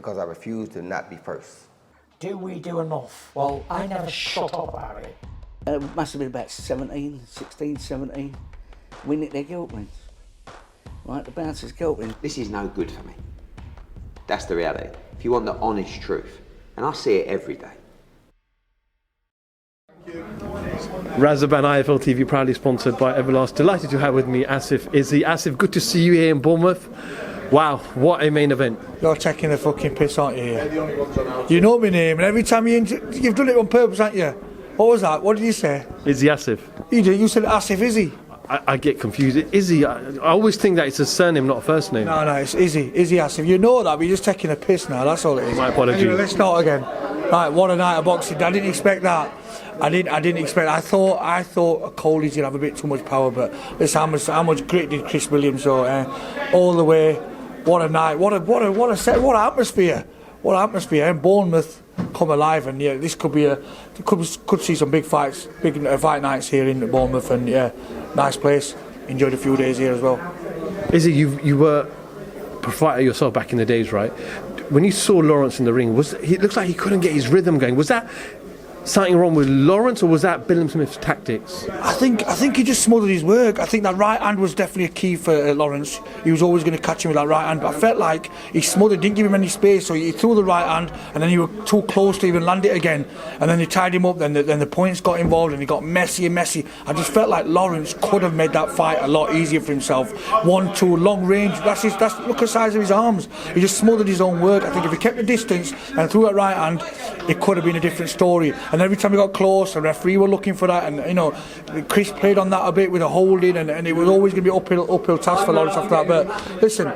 because I refuse to not be first. Do we do enough? Well, I never shut up about it. It must have been about 16, 17. We nicked their guilt rings. Right, the bouncer's guilt ring. This is no good for me. That's the reality. If you want the honest truth, and I see it every day. Razaban IFL TV proudly sponsored by Everlast. Delighted to have with me Asif, Izzy Asif. Good to see you here in Bournemouth. Wow, what a main event. You're taking the fucking piss, aren't you? You know my name, and every time you've done it on purpose, haven't you? What was that? What did you say? Izzy Asif. You did. You said Asif Izzy. I get confused. Izzy, I always think that it's a surname, not a first name. No, it's Izzy Asif. You know that, but you're just taking a piss now. That's all it is. My apologies. Anyway, let's start again. Right, what a night of boxing. I didn't expect that. I didn't expect. I thought Okolie's gonna have a bit too much power, but listen, how much grit did Chris Williams show? All the way. What a night. What a set. What atmosphere. What atmosphere. And Bournemouth come alive, and yeah, this could be could see some big fights, big fight nights here in Bournemouth, and yeah, nice place. Enjoyed a few days here as well. Izzy, you were a fighter yourself back in the days, right? When you saw Lawrence in the ring, it looks like he couldn't get his rhythm going. Was that something wrong with Lawrence, or was that Billam-Smith's tactics? I think he just smothered his work. I think that right hand was definitely a key for Lawrence. He was always going to catch him with that right hand, but I felt like he smothered, didn't give him any space, so he threw the right hand, and then he was too close to even land it again, and then he tied him up, then the points got involved, and he got messy. I just felt like Lawrence could have made that fight a lot easier for himself. 1-2, long range, that's look at the size of his arms. He just smothered his own work. I think if he kept the distance and threw that right hand, it could have been a different story. And every time he got close, the referee were looking for that, and you know, Chris played on that a bit with a holding, and it was always going to be uphill task for Lawrence after that. But listen,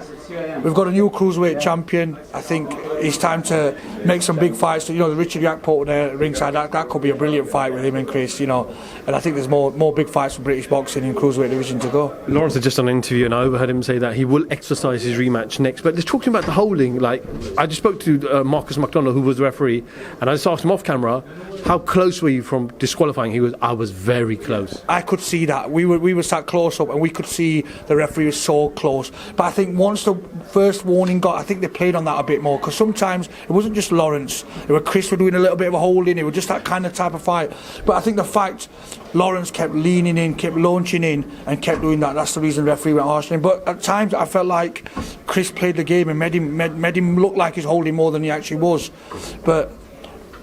we've got a new cruiserweight champion. I think it's time to make some big fights. You know, the Richard Yakport there ringside, that could be a brilliant fight with him and Chris. You know, and I think there's more big fights for British boxing in cruiserweight division to go. Lawrence had just done an interview, and I overheard him say that he will exercise his rematch next. But just talking about the holding, like I just spoke to Marcus McDonald, who was the referee, and I just asked him off camera, how close were you from disqualifying? I was very close. I could see that. We were sat close up, and we could see the referee was so close. But I think once the first warning I think they played on that a bit more, because sometimes it wasn't just Lawrence. It was Chris were doing a little bit of a holding. It was just that kind of type of fight. But I think the fact Lawrence kept leaning in, kept launching in, and kept doing that, that's the reason the referee went harsh on him. But at times I felt like Chris played the game and made him look like he's holding more than he actually was. But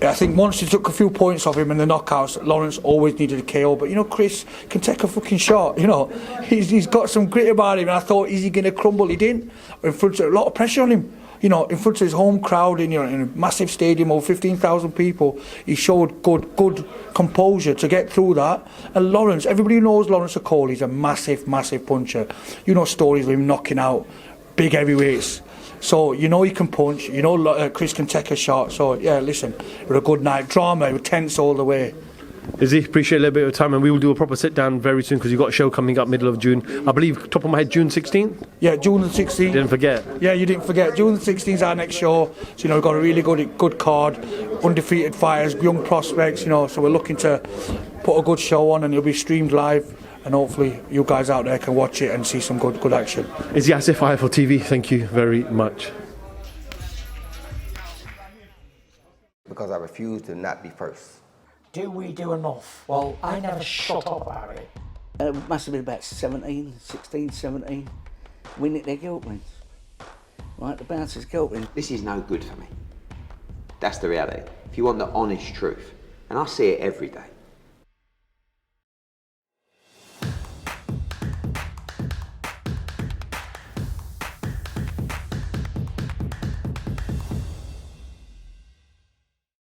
I think once he took a few points off him in the knockouts, Lawrence always needed a KO. But you know, Chris can take a fucking shot. You know, he's got some grit about him, and I thought, is he going to crumble? He didn't. In front of a lot of pressure on him. You know, in front of his home crowd, in a massive stadium, over 15,000 people, he showed good composure to get through that. And Lawrence, everybody knows Lawrence Okolie is a massive puncher. You know stories of him knocking out big heavyweights. So you know he can punch, you know Chris can take a shot. So yeah, listen, it was a good night. Drama, it was tense all the way. Izzy, appreciate a little bit of time, and we will do a proper sit down very soon, because you've got a show coming up middle of June. I believe, top of my head, June 16th? Yeah, June the 16th. Didn't forget. Yeah, you didn't forget. June the 16th is our next show. So, you know, we've got a really good card, undefeated fighters, young prospects, you know, so we're looking to put a good show on, and it'll be streamed live. And hopefully you guys out there can watch it and see some good action. Izzy Asif, IFL TV, thank you very much. Because I refuse to not be first. Do we do enough? Well, I never shut up about it. It must have been about 16, 17. We nicked their guilt rings. Right, the bouncer's guilt ring. This is no good for me. That's the reality. If you want the honest truth, and I see it every day.